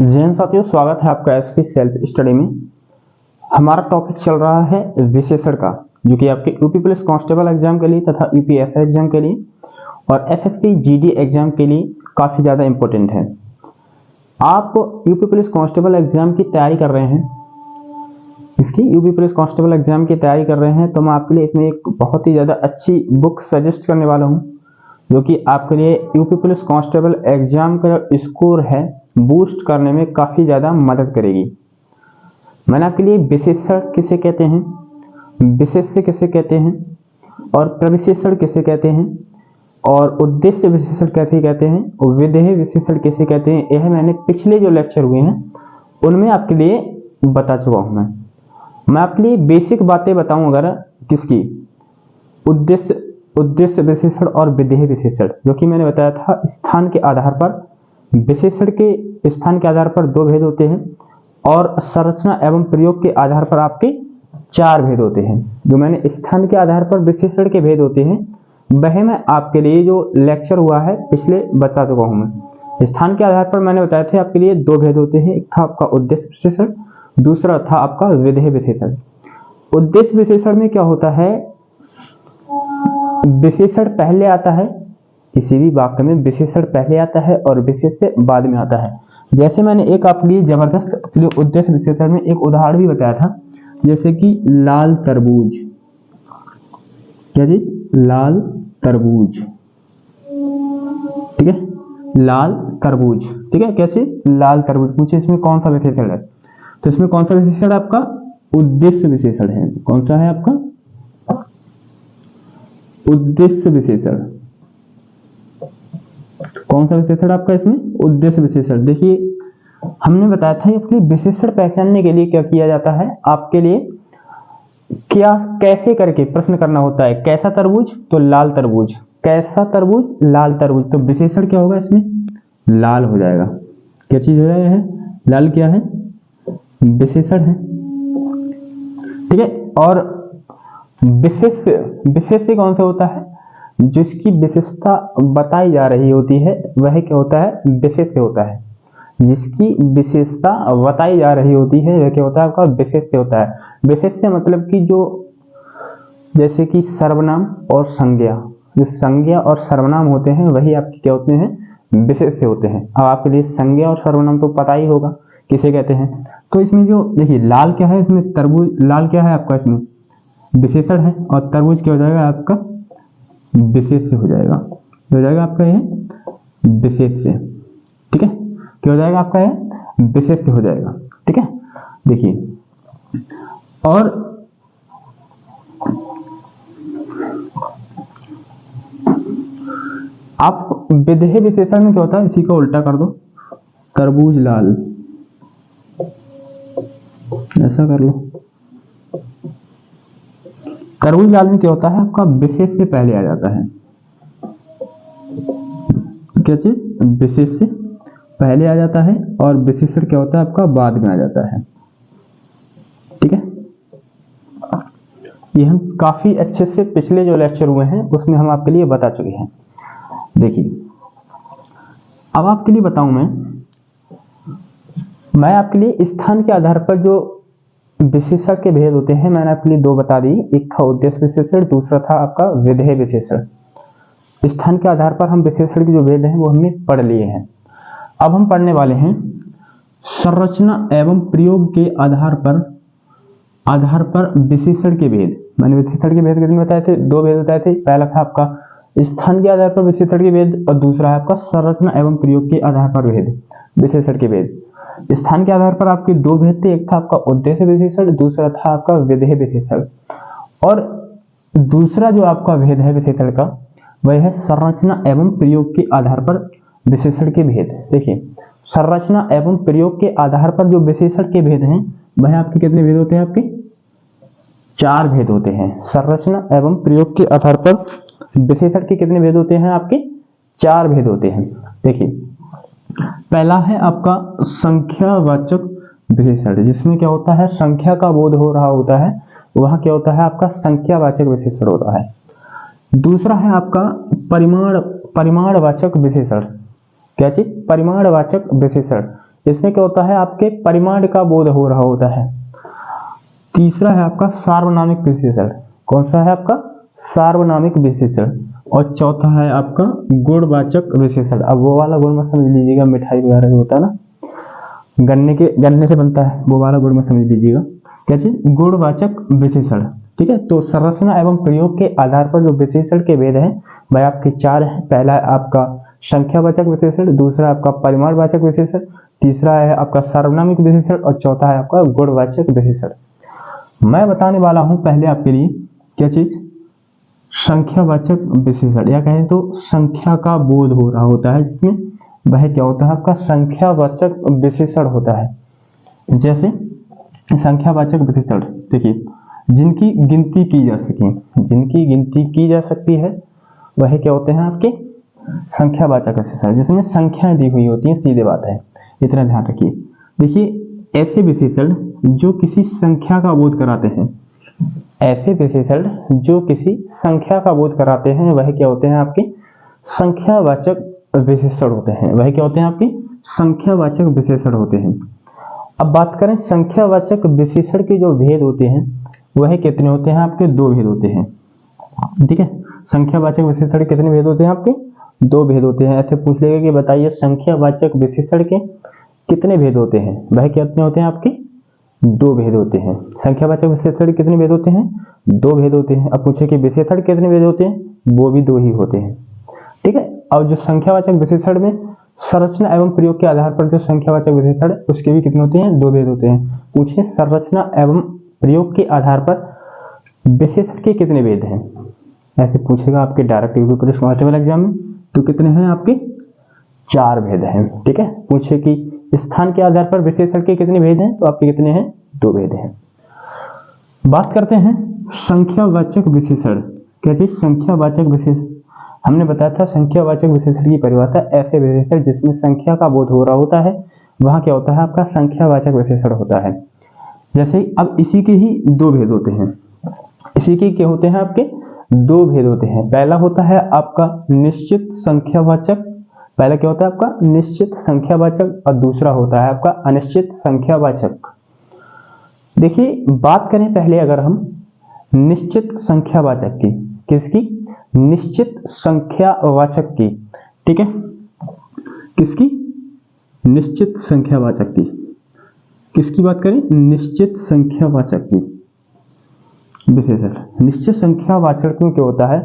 जैन साथियों, स्वागत है आपका एसपी सेल्फ स्टडी में। हमारा टॉपिक चल रहा है विशेषण का, जो कि आपके यूपी पुलिस कांस्टेबल एग्जाम के लिए तथा यूपीएसआई एग्जाम के लिए और एसएससी जीडी एग्जाम के लिए काफी ज्यादा इंपॉर्टेंट है। आप यूपी पुलिस कांस्टेबल एग्जाम की तैयारी कर रहे हैं, यूपी पुलिस कांस्टेबल एग्जाम की तैयारी कर रहे हैं, तो मैं आपके लिए इसमें एक बहुत ही ज्यादा अच्छी बुक सजेस्ट करने वाला हूं, जो कि आपके लिए यूपी पुलिस कांस्टेबल एग्जाम का स्कोर है बूस्ट करने में काफी ज्यादा मदद करेगी। मैंने आपके लिए विशेषण किसे कहते हैं, विशेष्य किसे कहते हैं और प्रविशेषण किसे कहते हैं और उद्देश्य विशेषण कैसे कहते हैं और विधेय विशेषण किसे कहते हैं, यह मैंने पिछले जो लेक्चर हुए हैं उनमें आपके लिए बता चुका हूं। मैं आपके लिए बेसिक बातें बताऊं अगर किसकी, उद्देश्य विशेषण और विधेय विशेषण, जो कि मैंने बताया था स्थान के आधार पर, विशेषण के स्थान के आधार पर 2 भेद होते हैं और संरचना एवं प्रयोग के आधार पर आपके 4 भेद होते हैं। जो मैंने स्थान के आधार पर विशेषण के भेद होते हैं वह मैं आपके लिए जो लेक्चर हुआ है पिछले बता चुका हूं। मैं स्थान के आधार पर मैंने बताया था आपके लिए 2 भेद होते हैं, एक था आपका उद्देश्य विशेषण, दूसरा था आपका विधेय विशेषण। उद्देश्य विशेषण में क्या होता है, विशेषण पहले आता है, किसी भी वाक्य में विशेषण पहले आता है और विशेष्य बाद में आता है। जैसे मैंने एक आपके लिए जबरदस्त उद्देश्य विशेषण में एक उदाहरण भी बताया था, जैसे कि लाल तरबूज, क्या जी, लाल तरबूज, ठीक है, लाल तरबूज, ठीक है, कैसे, लाल तरबूज। पूछे इसमें कौन सा विशेषण है, तो इसमें कौन सा विशेषण आपका उद्देश्य विशेषण है। कौन सा है आपका उद्देश्य विशेषण, कौन सा विशेषण आपका इसमें उद्देश्य विशेषण। देखिए हमने बताया था आपके लिए विशेषण पहचानने के लिए क्या किया जाता है, आपके लिए क्या कैसे करके प्रश्न करना होता है। कैसा तरबूज, तो लाल तरबूज, कैसा तरबूज, लाल तरबूज, तो विशेषण क्या होगा इसमें, लाल हो जाएगा। क्या चीज हो जाएगा है, लाल क्या है, विशेषण है, ठीक है। और विशेष्य कौन सा होता है, जिसकी विशेषता बताई जा रही होती है वह क्या होता है, विशेष्य होता है। जिसकी विशेषता बताई जा रही होती है वह क्या होता है, आपका विशेष्य होता है। विशेष्य मतलब कि जो, जैसे कि सर्वनाम और संज्ञा, जो संज्ञा और सर्वनाम होते हैं वही आपके क्या होते हैं, विशेष्य होते हैं। अब आपके लिए संज्ञा और सर्वनाम तो पता ही होगा किसे कहते हैं। तो इसमें जो देखिए लाल क्या है, इसमें तरबूज, लाल क्या है आपका इसमें विशेषण है और तरबूज क्या हो जाएगा आपका विशेष्य हो जाएगा, हो जाएगा आपका यह विशेष्य, ठीक है, क्या हो जाएगा आपका यह विशेष्य हो जाएगा, ठीक है। देखिए और आप विधेय विशेषण में क्या होता है, इसी को उल्टा कर दो, तरबूज लाल, ऐसा कर लो। तरबूज लाल में क्या होता है, आपका विशेष से पहले आ जाता है, क्या चीज, विशेष से पहले आ जाता है और विशेषण क्या होता है आपका बाद में आ जाता है, ठीक है। ये हम काफी अच्छे से पिछले जो लेक्चर हुए हैं उसमें हम आपके लिए बता चुके हैं। देखिए अब आपके लिए बताऊं मैं आपके लिए स्थान के आधार पर जो विशेषण के भेद होते हैं मैंने आपके लिए 2 बता दी, एक था उद्देश्य विशेषण, दूसरा था आपका विधेय विशेषण। स्थान के आधार पर हम विशेषण के जो भेद हैं वो हमने पढ़ लिए हैं। अब हम पढ़ने वाले हैं संरचना एवं प्रयोग के आधार पर विशेषण के भेद। मैंने विशेषण के भेद कितने बताए थे, 2 भेद बताए थे। पहला था आपका स्थान के आधार पर विशेषण के भेद और दूसरा है आपका संरचना एवं प्रयोग के आधार पर भेद, विशेषण के भेद। स्थान के आधार पर आपके 2 भेद थे, एक था आपका उद्देश्य विशेषण, दूसरा था आपका विधेय विशेषण। और दूसरा जो आपका भेद है विशेषण का वह है संरचना एवं प्रयोग के आधार पर विशेषण के भेद। देखिए संरचना एवं प्रयोग के आधार पर जो विशेषण के भेद हैं वह आपके कितने भेद होते हैं, आपके 4 भेद होते हैं। संरचना एवं प्रयोग के आधार पर विशेषण के कितने भेद होते हैं, आपके 4 भेद होते हैं। देखिए पहला है आपका संख्यावाचक विशेषण, जिसमें क्या होता है, संख्या का बोध हो रहा होता है, वहां क्या होता है आपका संख्यावाचक विशेषण होता है। दूसरा है आपका परिमाणवाचक विशेषण, क्या चीज? परिमाणवाचक विशेषण। इसमें क्या होता है, आपके परिमाण का बोध हो रहा होता है। तीसरा है आपका सार्वनामिक विशेषण। कौन सा है आपका? सार्वनामिक विशेषण। और चौथा है आपका गुणवाचक विशेषण। अब वो वाला गुण मत समझ लीजिएगा, मिठाई वगैरह जो होता है ना, गन्ने से बनता है, वो वाला गुण मत समझ लीजिएगा। क्या चीज? गुणवाचक विशेषण। ठीक है, तो संरचना एवं प्रयोग के आधार पर जो विशेषण के भेद हैं वह आपके चार हैं। पहला है आपका संख्यावाचक विशेषण, दूसरा आपका परिमाणवाचक विशेषण, तीसरा है आपका सार्वनामिक विशेषण और चौथा है आपका गुणवाचक विशेषण। मैं बताने वाला हूं पहले आपके लिए क्या चीज? संख्यावाचक विशेषण, या कहें तो संख्या का बोध हो रहा होता है जिसमें वह क्या होता है आपका संख्यावाचक विशेषण होता है। जैसे संख्यावाचक विशेषण देखिए, जिनकी गिनती की जा सके, जिनकी गिनती की जा सकती है वह क्या होते हैं आपके संख्यावाचक विशेषण, जिसमें संख्याएं दी हुई होती हैं, सीधे बात है, इतना ध्यान रखिए। देखिए ऐसे विशेषण जो किसी संख्या का बोध कराते हैं, ऐसे विशेषण जो किसी संख्या का बोध कराते हैं वह क्या होते हैं आपके संख्यावाचक विशेषण होते हैं। वह क्या होते हैं आपके संख्यावाचक विशेषण होते हैं। अब बात करें संख्यावाचक विशेषण के जो भेद होते हैं वह कितने होते हैं आपके? दो भेद होते हैं। ठीक है, संख्यावाचक विशेषण कितने भेद होते हैं आपके? दो भेद होते हैं। ऐसे पूछ लेगा कि बताइए संख्यावाचक विशेषण के कितने भेद होते हैं? वह कितने होते हैं आपके? दो भेद होते हैं। संख्यावाचक विशेषण कितने भेद होते हैं? दो भेद होते हैं। अब पूछे कि विशेषण कितने भेद होते हैं? वो भी दो ही होते हैं। ठीक है, और जो संख्यावाचक विशेषण में संरचना एवं प्रयोग के आधार पर जो संख्यावाचक विशेषण उसके भी कितने होते हैं? दो भेद होते हैं। पूछे संरचना एवं प्रयोग के आधार पर विशेषण के कितने भेद हैं? ऐसे पूछेगा आपके direct UP police constable exam में, तो कितने हैं आपके? चार भेद हैं। ठीक है, पूछे कि स्थान के आधार पर विशेषण के कितने भेद हैं? तो आपके कितने हैं? दो भेद हैं। बात करते हैं संख्यावाचक विशेषण। क्या चीज? संख्यावाचक विशेषण। हमने बताया था संख्यावाचक विशेषण की परिभाषा ऐसे विशेषण जिसमें संख्या का बोध हो रहा होता है वहां क्या होता है आपका संख्यावाचक विशेषण होता है। जैसे अब इसी के ही दो भेद होते हैं। इसी के क्या होते हैं आपके? दो भेद होते हैं। पहला होता है आपका निश्चित संख्यावाचक। पहला क्या होता है आपका? निश्चित संख्यावाचक। और दूसरा होता है आपका अनिश्चित संख्यावाचक। देखिए बात करें पहले अगर हम निश्चित संख्यावाचक की, किसकी? निश्चित संख्यावाचक की। ठीक है, किसकी? निश्चित संख्यावाचक की। किसकी बात करें? निश्चित संख्यावाचक की विशेषण। निश्चित संख्यावाचक में क्या होता है?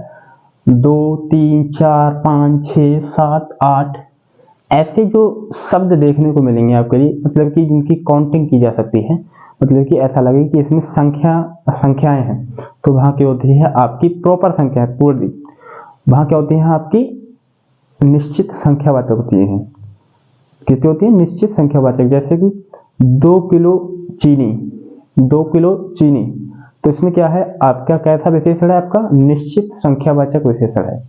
2, 3, 4, 5, 6, 7, 8 ऐसे जो शब्द देखने को मिलेंगे आपके लिए, मतलब कि जिनकी काउंटिंग की जा सकती है, मतलब कि ऐसा लगे कि इसमें संख्याएं हैं, तो वहां क्या होती है आपकी प्रॉपर संख्या है पूरी। वहां क्या होती है आपकी निश्चित संख्यावाचक होती है। कितनी होती है? निश्चित संख्यावाचक। जैसे कि 2 किलो चीनी, 2 किलो चीनी, तो इसमें क्या है आपका? कैसा विशेषण है आपका? निश्चित संख्यावाचक विशेषण है।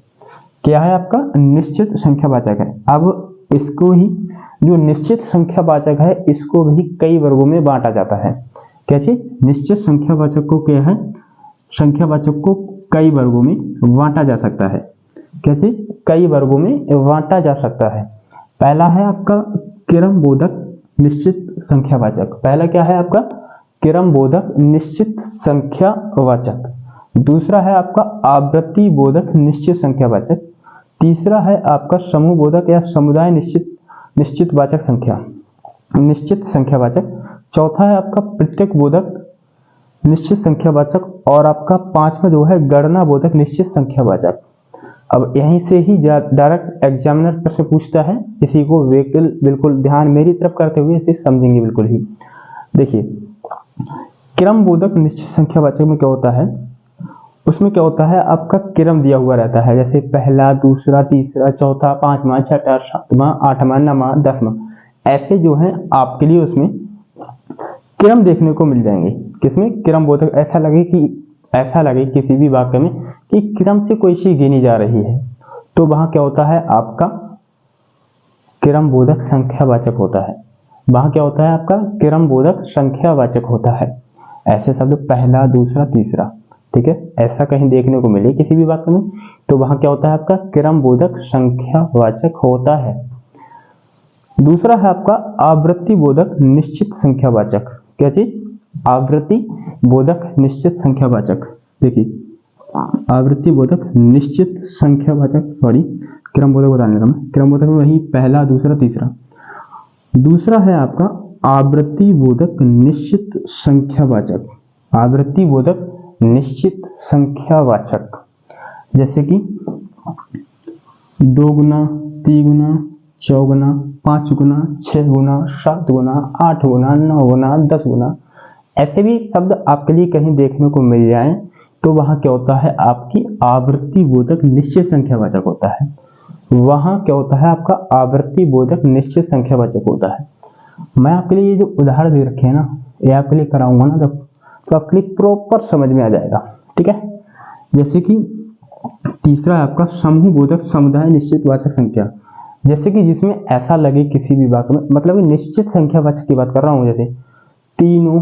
क्या है आपका? निश्चित संख्यावाचक है। अब इसको ही जो निश्चित संख्यावाचक है इसको भी कई वर्गों में बांटा जाता है। क्या चीज? निश्चित संख्यावाचक को क्या है? संख्यावाचक को कई वर्गों में बांटा जा सकता है। क्या चीज? कई वर्गों में बांटा जा सकता है। पहला है आपका क्रमबोधक निश्चित संख्यावाचक। पहला क्या है आपका? क्रमबोधक निश्चित संख्यावाचक। दूसरा है आपका आवृत्ति बोधक निश्चित संख्यावाचक। तीसरा है आपका समूह बोधक या समुदाय निश्चित वाचक संख्या निश्चित संख्यावाचक। चौथा है आपका प्रत्येक बोधक निश्चित संख्यावाचक। और आपका पांचवा जो है गणना बोधक निश्चित संख्यावाचक। अब यहीं से ही डायरेक्ट एग्जामिनर प्रश्न पूछता है, इसी को बिल्कुल ध्यान मेरी तरफ करते हुए इसे समझेंगे बिल्कुल ही। देखिए क्रमबोधक निश्चित संख्यावाचक में क्या होता है? उसमें क्या होता है आपका क्रम दिया हुआ रहता है, जैसे पहला, दूसरा, तीसरा, चौथा, पांचवा, छठा, सातवां, आठवां, नवां, 10वां, ऐसे जो है आपके लिए उसमें क्रम देखने को मिल जाएंगे। किसमें? क्रमबोधक। ऐसा लगे किसी भी वाक्य में कि क्रम से कोई चीज गिनी जा रही है, तो वहां क्या होता है आपका क्रमबोधक संख्यावाचक होता है। वहां क्या होता है आपका क्रमबोधक संख्यावाचक होता है। ऐसे शब्द पहला, दूसरा, तीसरा, ठीक है, ऐसा कहीं देखने को मिले किसी भी वाक्य में, तो वहां क्या होता है आपका क्रमबोधक संख्यावाचक होता है। दूसरा है आपका आवृत्ति बोधक निश्चित संख्यावाचक। क्या चीज? आवृत्ति बोधक निश्चित संख्यावाचक। देखिए आवृत्ति बोधक निश्चित संख्यावाचक, सॉरी क्रम बोधक बताने लगा मैं। क्रम बोधक में वही पहला दूसरा तीसरा। दूसरा है आपका आवृत्ति बोधक निश्चित संख्यावाचक। आवृत्ति बोधक निश्चित संख्यावाचक जैसे कि 2 गुना, 3 गुना, 4 गुना, 5 गुना, 6 गुना, 7 गुना, 8 गुना, 9 गुना, 10 गुना। ऐसे भी शब्द आपके लिए कहीं देखने को मिल जाए तो वहां क्या होता है? आपकी आवृत्ति बोधक निश्चित संख्यावाचक होता है। वहां क्या होता है? आपका आवृत्ति बोधक निश्चित संख्यावाचक होता है। मैं आपके लिए ये जो उदाहरण दे रखे हैं ना, ये आपके लिए कराऊंगा ना जब, तो आपके लिए प्रॉपर समझ में आ जाएगा। ठीक है, जैसे कि तीसरा है आपका समूह बोधक समुदाय निश्चित वाचक संख्या। जैसे कि जिसमें ऐसा लगे किसी भी वाक्य में, मतलब निश्चित संख्यावाचक की बात कर रहा हूं, जैसे 3,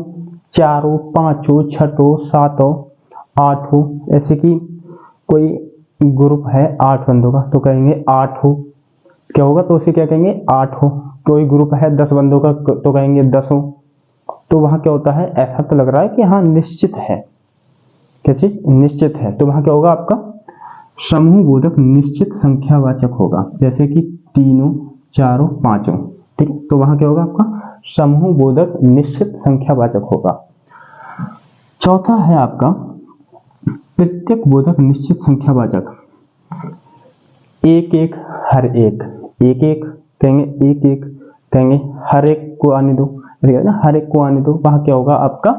4, 5, 6, 7, 8। ऐसे कि कोई ग्रुप है 8 बंदों का तो कहेंगे 8 क्या होगा? तो उसे क्या कहेंगे? 8। कोई ग्रुप है 10 बंदों का तो कहेंगे 10। तो वहां क्या होता है? ऐसा तो लग रहा है कि हाँ निश्चित है। क्या चीज? निश्चित है। तो वहां क्या होगा? आपका समूह बोधक निश्चित संख्यावाचक होगा। जैसे कि 3, 4, 5। ठीक है, तो वहां क्या होगा? आपका समूह बोधक निश्चित संख्यावाचक होगा। चौथा है आपका प्रत्येक बोधक निश्चित संख्यावाचक। 1, 1, हर एक। 1, 1 कहेंगे, 1, 1 कहेंगे, हर एक को आने दो, ना हर एक को आने दो। वहां क्या होगा? आपका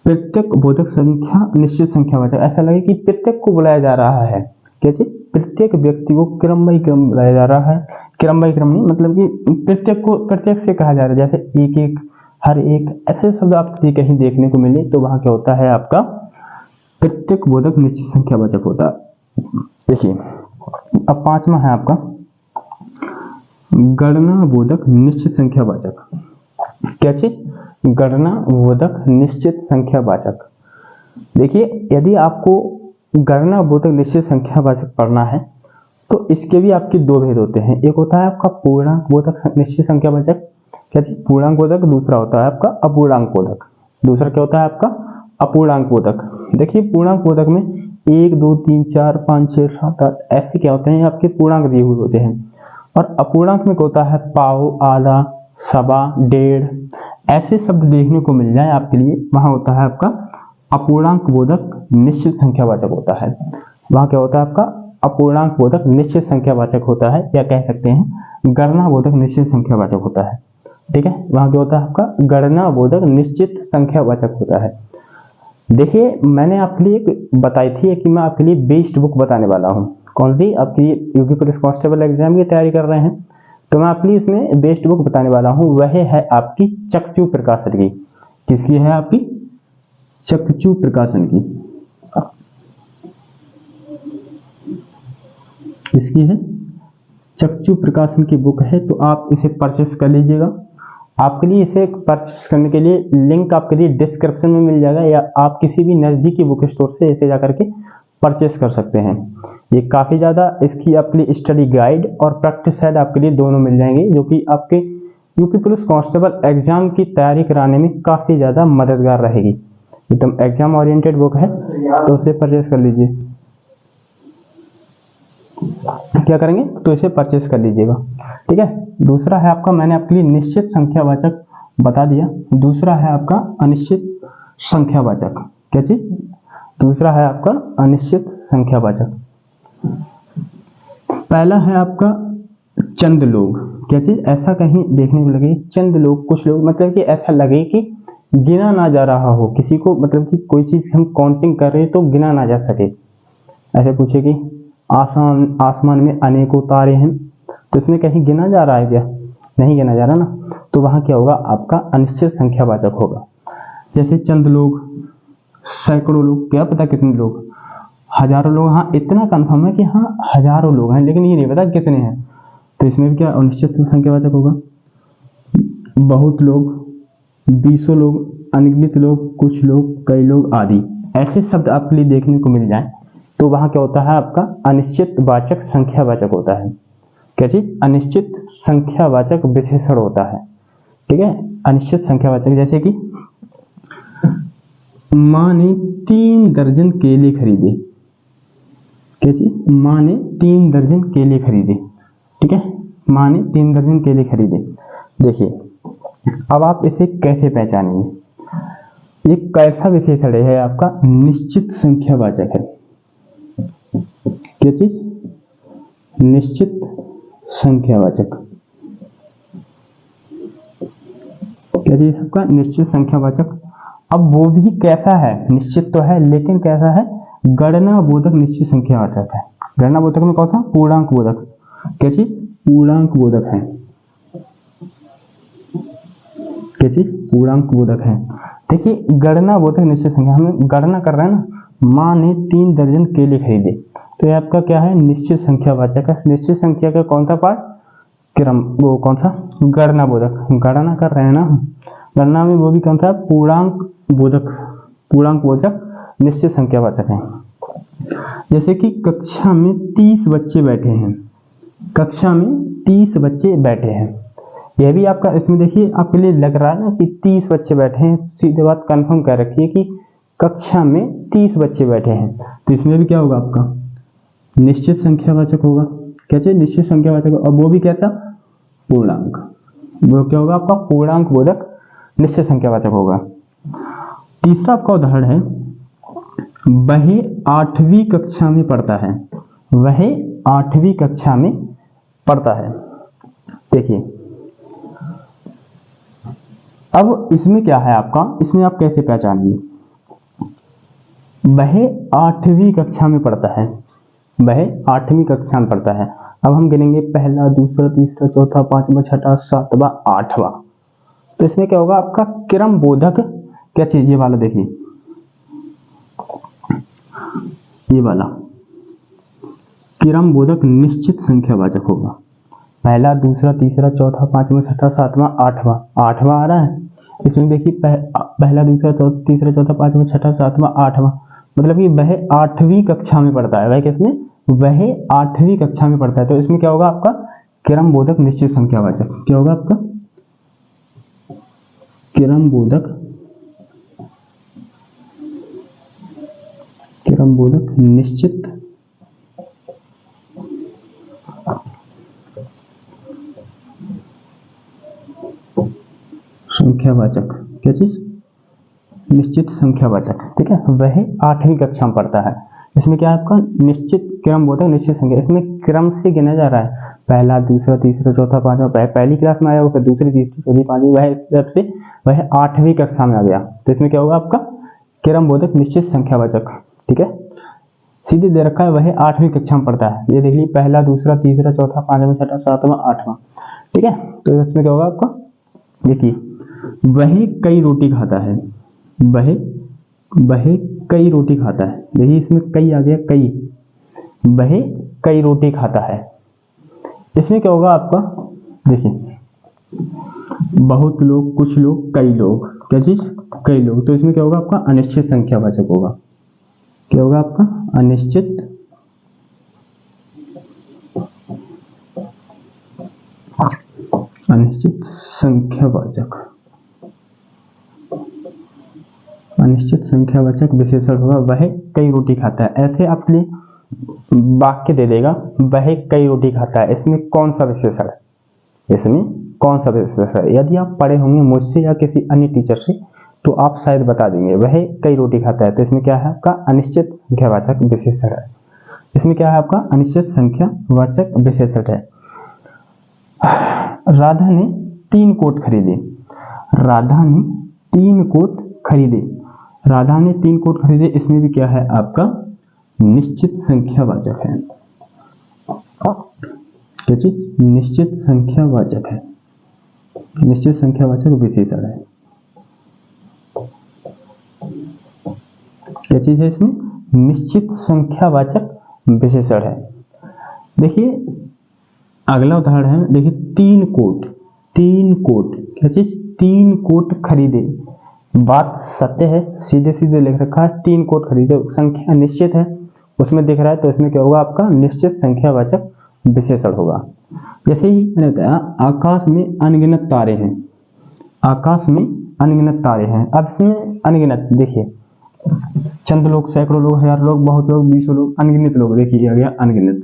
प्रत्येक बोधक संख्या निश्चित संख्यावाचक। ऐसा लगे कि प्रत्येक को बुलाया जा रहा है। क्या चीज? प्रत्येक व्यक्ति को क्रम बाई क्रम बुलाया जा रहा है। क्रम बाई क्रम नहीं, मतलब कि प्रत्येक को प्रत्येक से कहा जा रहा है। जैसे 1, 1, हर एक, ऐसे शब्द आपको कहीं देखने को मिले तो वहां क्या होता है? आपका प्रत्येक बोधक निश्चित संख्यावाचक होता है। देखिए अब पांचवा है आपका गणना बोधक निश्चित संख्यावाचक। क्या चीज? गणना बोधक निश्चित संख्यावाचक। देखिए यदि आपको गणना बोधक निश्चित संख्यावाचक पढ़ना है तो इसके भी आपके दो भेद होते हैं। एक होता है आपका पूर्णांक बोधक निश्चित संख्यावाचक। क्या चीज? पूर्णांक बोधक। दूसरा होता है आपका अपूर्णांक बोधक। दूसरा क्या होता है? आपका अपूर्णांक बोधक। देखिए पूर्णांक बोधक में 1, 2, 3, 4, 5, 6, 7, 8 ऐसे क्या होते हैं? आपके पूर्णांक दिए हुए होते हैं। और अपूर्णांक में क्या होता है? पाव, आधा, सवा, डेढ़, ऐसे शब्द देखने को मिल जाए आपके लिए, वहां होता है आपका अपूर्णांक बोधक निश्चित संख्यावाचक होता है। वहां क्या होता है? आपका अपूर्णांक बोधक निश्चित संख्यावाचक होता है, या कह सकते हैं गणना बोधक निश्चित संख्यावाचक होता है। ठीक है, वहां क्या होता है? आपका गणना बोधक निश्चित संख्यावाचक होता है। देखिए मैंने आपके लिए एक बताई थी कि मैं आपके लिए बेस्ड बुक बताने वाला हूँ। कौन सी? आपकी यूपी पुलिस कांस्टेबल एग्जाम की तैयारी कर रहे हैं तो मैं आपके लिए इसमें बेस्ड बुक बताने वाला हूँ। वह है आपकी चकचू प्रकाशन की। किसकी है? आपकी चकचू प्रकाशन की। इसकी है चकचू प्रकाशन की बुक है, तो आप इसे परचेस कर लीजिएगा। आपके लिए इसे परचेस करने के लिए लिंक आपके लिए डिस्क्रिप्शन में मिल जाएगा, या आप किसी भी नज़दीकी बुक स्टोर से इसे जाकर के परचेस कर सकते हैं। ये काफ़ी ज़्यादा इसकी आपके लिए स्टडी गाइड और प्रैक्टिस गाइड आपके लिए दोनों मिल जाएंगे, जो कि आपके यूपी पुलिस कांस्टेबल एग्जाम की तैयारी कराने में काफ़ी ज़्यादा मददगार रहेगी। एकदम एग्जाम ओरिएंटेड बुक है, तो उसे परचेस कर लीजिए। क्या करेंगे? तो इसे परचेस कर लीजिएगा। ठीक है, दूसरा है आपका, मैंने आपके लिए निश्चित संख्यावाचक बता दिया। दूसरा है आपका अनिश्चित संख्यावाचक। क्या चीज? दूसरा है आपका अनिश्चित संख्यावाचक। पहला है आपका चंद लोग। क्या चीज? ऐसा कहीं देखने को लगे चंद लोग, कुछ लोग, मतलब कि ऐसा लगे कि गिना ना जा रहा हो किसी को, मतलब कि कोई चीज हम काउंटिंग कर रहे हैं तो गिना ना जा सके। ऐसे पूछे कि आसमान में अनेकों तारे हैं, तो इसमें कहीं गिना जा रहा है क्या? नहीं गिना जा रहा ना, तो वहां क्या होगा? आपका अनिश्चित संख्यावाचक होगा। जैसे चंद लोग, सैकड़ों लोग, क्या पता कितने लोग, हजारों लोग। हाँ इतना कंफर्म है कि हाँ हजारों लोग हैं, लेकिन ये नहीं पता कितने हैं, तो इसमें भी क्या अनिश्चित संख्यावाचक होगा। बहुत लोग, 20 लोग, अनगिनत लोग, कुछ लोग, कई लोग आदि, ऐसे शब्द आपके लिए देखने को मिल जाए तो वहां क्या होता है? आपका अनिश्चित वाचक संख्यावाचक होता है। क्या चीज, अनिश्चित संख्यावाचक विशेषण होता है। ठीक है, अनिश्चित संख्यावाचक, जैसे कि माँ ने 3 दर्जन केले खरीदे। क्या चीज, माँ ने 3 दर्जन केले खरीदे। ठीक है, माँ ने 3 दर्जन केले खरीदे। देखिए, अब आप इसे कैसे पहचानेंगे? ये कैसा विशेषण है आपका? निश्चित संख्यावाचक है। क्या चीज, निश्चित संख्यावाचक। क्या चीज आपका? निश्चित संख्यावाचक। अब वो भी कैसा है? निश्चित तो है, लेकिन कैसा है? गणना बोधक निश्चित संख्यावाचक है। गणना बोधक में कौन सा? पूर्णांक बोधक। क्या चीज? पूर्णांक बोधक है। क्या चीज? पूर्णांक बोधक है। देखिए, गणना बोधक निश्चित संख्या, हम गणना कर रहे हैं ना, माँ ने 3 दर्जन केले खरीदे, तो ये आपका क्या है? निश्चित संख्यावाचक है। निश्चित संख्या का कौन सा पार्ट? क्रम, वो कौन सा? गणना बोधक। गणना कर रहे हैं ना, गणना में वो भी कौन सा? पूर्णांक बोधक। पूर्णांक बोधक निश्चित संख्यावाचक है। जैसे कि कक्षा में 30 बच्चे बैठे हैं। कक्षा में 30 बच्चे बैठे हैं, यह भी आपका, इसमें देखिए आपके लिए लग रहा है ना कि 30 बच्चे बैठे हैं, सीधे बात कंफर्म कर रखिए कि कक्षा में 30 बच्चे बैठे हैं, तो इसमें भी क्या होगा आपका? निश्चित संख्यावाचक होगा। क्या चाहिए? निश्चित संख्यावाचक, और वो भी कैसा? पूर्णांक। वो क्या होगा आपका? पूर्णांक बोधक निश्चित संख्यावाचक होगा। तीसरा आपका उदाहरण है, वह 8वीं कक्षा में पढ़ता है। वह 8वीं कक्षा में पढ़ता है। देखिए, अब इसमें क्या है आपका? इसमें आप कैसे पहचानेंगे? वह 8वीं कक्षा में पढ़ता है। वह 8वीं कक्षा में पढ़ता है। अब हम गिनेंगे, पहला, दूसरा, तीसरा, चौथा, पांचवा, छठा, सातवां, आठवां। तो इसमें क्या होगा आपका? क्रम बोधक। क्या चीज? ये वाला देखिए, ये वाला क्रम बोधक निश्चित संख्यावाचक होगा। पहला, दूसरा, तीसरा, चौथा, पांचवा, छठा, सातवां, आठवां। आठवां आ रहा है इसमें, देखिए पहला, दूसरा, तीसरा, चौथा, पांचवा, छठा, सातवां, आठवां, मतलब कि वह 8वीं कक्षा में पढ़ता है। वह किसमें? वह 8वीं कक्षा में पढ़ता है। तो इसमें क्या होगा आपका? क्रम बोधक निश्चित संख्यावाचक। क्या होगा आपका? क्रम बोधक, क्रम बोधक निश्चित संख्यावाचक। क्या चीज? निश्चित संख्यावाचक। ठीक है, वह 8वीं कक्षा में पढ़ता है। इसमें क्या है आपका? निश्चित क्रम बोधक निश्चित संख्या। इसमें क्रम से गिना जा रहा है, पहला, दूसरा, तीसरा, चौथा, पांचवा। पहली क्लास में आया वो, फिर दूसरी, तीसरी, चौथी, पांचवी, वह 8वीं कक्षा में आ गया। तो इसमें क्या होगा आपका? क्रम बोधक निश्चित संख्यावाचक। ठीक है, सीधे दे रखा है वह 8वीं कक्षा में पढ़ता है। ये देख लीजिए, पहला, दूसरा, तीसरा, चौथा, पांचवा, छठा, सातवां, आठवां। ठीक है, तो इसमें क्या होगा आपका? देखिए, वह कई रोटी खाता है। वह कई रोटी खाता है। देखिए, इसमें कई आ गया, कई। वह कई रोटी खाता है। इसमें क्या होगा आपका? देखिए, बहुत लोग, कुछ लोग, कई लोग। क्या चीज? कई लोग। तो इसमें क्या होगा आपका? अनिश्चित संख्यावाचक होगा। क्या होगा आपका? अनिश्चित संख्यावाचक। अनिश्चित संख्यावाचक विशेषण होगा, वह कई रोटी खाता है। ऐसे आपके लिए वाक्य दे देगा, वह कई रोटी खाता है। इसमें कौन सा विशेषण है? इसमें कौन सा विशेषण है? यदि आप पढ़े होंगे मुझसे या किसी अन्य टीचर से, तो आप शायद बता देंगे। वह कई रोटी खाता है, तो इसमें क्या है आपका? अनिश्चित संख्यावाचक विशेषण है। इसमें क्या है आपका? अनिश्चित संख्यावाचक विशेषण है। राधा ने 3 कोट खरीदे। राधा ने 3 कोट खरीदे। राधा ने 3 कोट खरीदे। इसमें भी क्या है आपका? निश्चित संख्यावाचक है। क्या चीज? निश्चित संख्यावाचक है। निश्चित संख्यावाचक विशेषण है। क्या चीज है इसमें? निश्चित संख्यावाचक विशेषण है। देखिए, अगला उदाहरण है, देखिए 3 कोट। 3 कोट। क्या चीज? 3 कोट खरीदे। बात सत्य है, सीधे सीधे लिख रखा है, 3 कोट खरीदे। संख्या निश्चित है, उसमें दिख रहा है, तो इसमें क्या होगा आपका? निश्चित संख्यावाचक विशेषण होगा। जैसे ही मैंने बताया आकाश में अनगिनत तारे हैं, आकाश में अनगिनत तारे हैं। अब इसमें अनगिनत देखिए, चंद लोग, सैकड़ों लोग, हजार लोग, बहुत लोग, बीसों लोग, अनगिनत लोग। देखिए आ गया अनगिनत।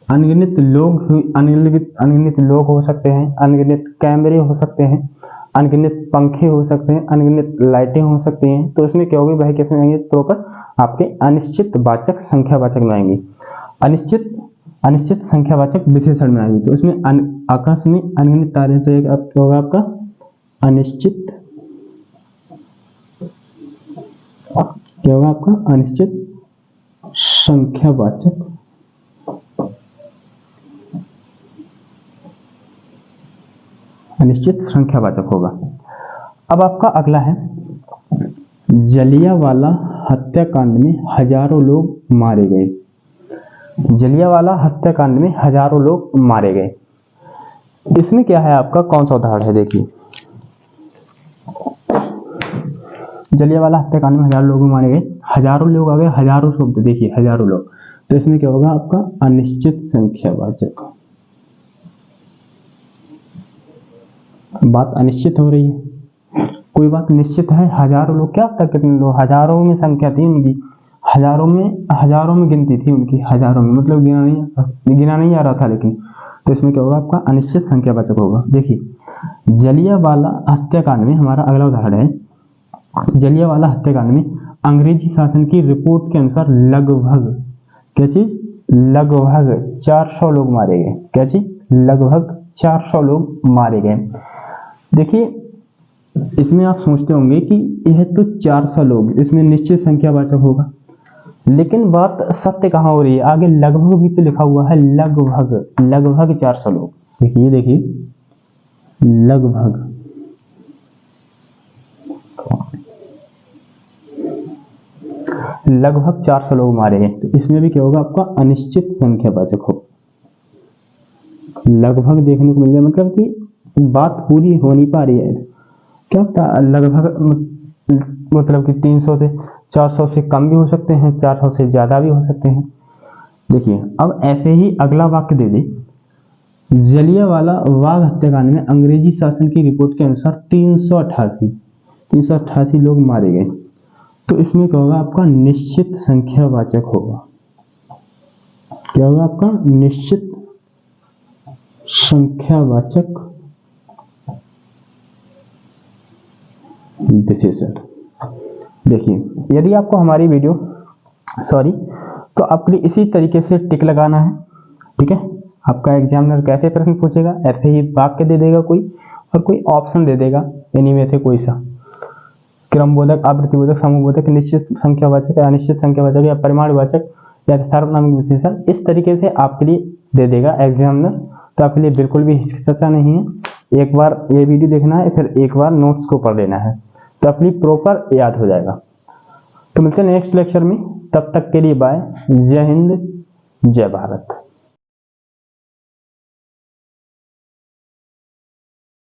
अनगिनत लोग, अनगिनत लोग हो सकते हैं, अनगिनत कैमरे हो सकते हैं, अनगिनत पंखे हो सकते हैं, अनगिनत लाइटें हो सकती हैं। तो इसमें क्या होगी भाई, कैसे में आएंगे प्रॉपर आपके अनिश्चित वाचक संख्यावाचक में आएंगे, अनिश्चित संख्यावाचक विशेषण में आएंगे। तो इसमें आकाश में अनगिनत तारे हैं, तो एक आपका होगा आपका अनिश्चित, क्या होगा आपका अनिश्चित संख्यावाचक, अनिश्चित संख्यावाचक होगा। अब आपका अगला है, जलियांवाला हत्याकांड में हजारों लोग मारे गए। जलियांवाला हत्याकांड में हजारों लोग मारे गए, इसमें क्या है आपका, कौन सा उदाहरण है, देखिए जलियांवाला हत्याकांड में हजारों लोग मारे गए, हजारों लोग आ गए, हजारों शब्द, देखिए हजारों लोग। तो इसमें क्या होगा आपका अनिश्चित संख्यावाचक। बात अनिश्चित हो रही है, कोई बात निश्चित है, हजारों लोग, क्या पता कितने लोग, हजारों में संख्या थी उनकी, हजारों में गिनती थी उनकी, हजारों में, मतलब गिना नहीं आ रहा था लेकिन। तो इसमें क्या होगा आपका अनिश्चित संख्यावाचक होगा। देखिए जलियांवाला हत्याकांड में हमारा अगला उदाहरण है, जलियांवाला हत्याकांड में अंग्रेजी शासन की रिपोर्ट के अनुसार लगभग, क्या चीज, लगभग 400 लोग मारे गए। क्या चीज, लगभग 400 लोग मारे गए। देखिए इसमें आप सोचते होंगे कि यह तो 400 लोग, इसमें निश्चित संख्यावाचक होगा, लेकिन बात सत्य कहाँ हो रही है, आगे लगभग भी तो लिखा हुआ है, लगभग 400 लोग। देखिए लगभग 400 लोग मारे गए। तो इसमें भी क्या होगा आपका अनिश्चित संख्यावाचक हो। लगभग देखने को मिल जाए, मतलब कि बात पूरी हो नहीं पा रही है, क्या होता लगभग, मतलब कि 300 से 400 से कम भी हो सकते हैं, 400 से ज्यादा भी हो सकते हैं। देखिए अब ऐसे ही अगला वाक्य दे दे, जलियांवाला बाग हत्याकांड में अंग्रेजी शासन की रिपोर्ट के अनुसार 388 लोग मारे गए। तो इसमें क्या होगा आपका निश्चित संख्यावाचक होगा। क्या होगा आपका निश्चित संख्यावाचक विशेषण। देखिए यदि आपको हमारी वीडियो तो आपके लिए इसी तरीके से टिक लगाना है, ठीक है। आपका एग्जामिनर कैसे प्रश्न पूछेगा, ऐसे ही वाक्य दे देगा कोई, और कोई ऑप्शन दे देगा इन्हीं में से कोई सा, क्रमबोधक, आवृत्तिबोधक, समूहबोधक, निश्चित संख्यावाचक, अनिश्चित संख्यावाचक, या परिमाणवाचक, या सार्वनामिक विशेषण, इस तरीके से आपके लिए दे देगा एग्जामिनर। तो आपके लिए बिल्कुल भी हिचकिचाना नहीं है, एक बार ये वीडियो देखना है, फिर एक बार नोट्स को पढ़ लेना है, तो अपनी प्रॉपर याद हो जाएगा। तो मिलते हैं नेक्स्ट लेक्चर में, तब तक के लिए बाय, जय हिंद, जय भारत।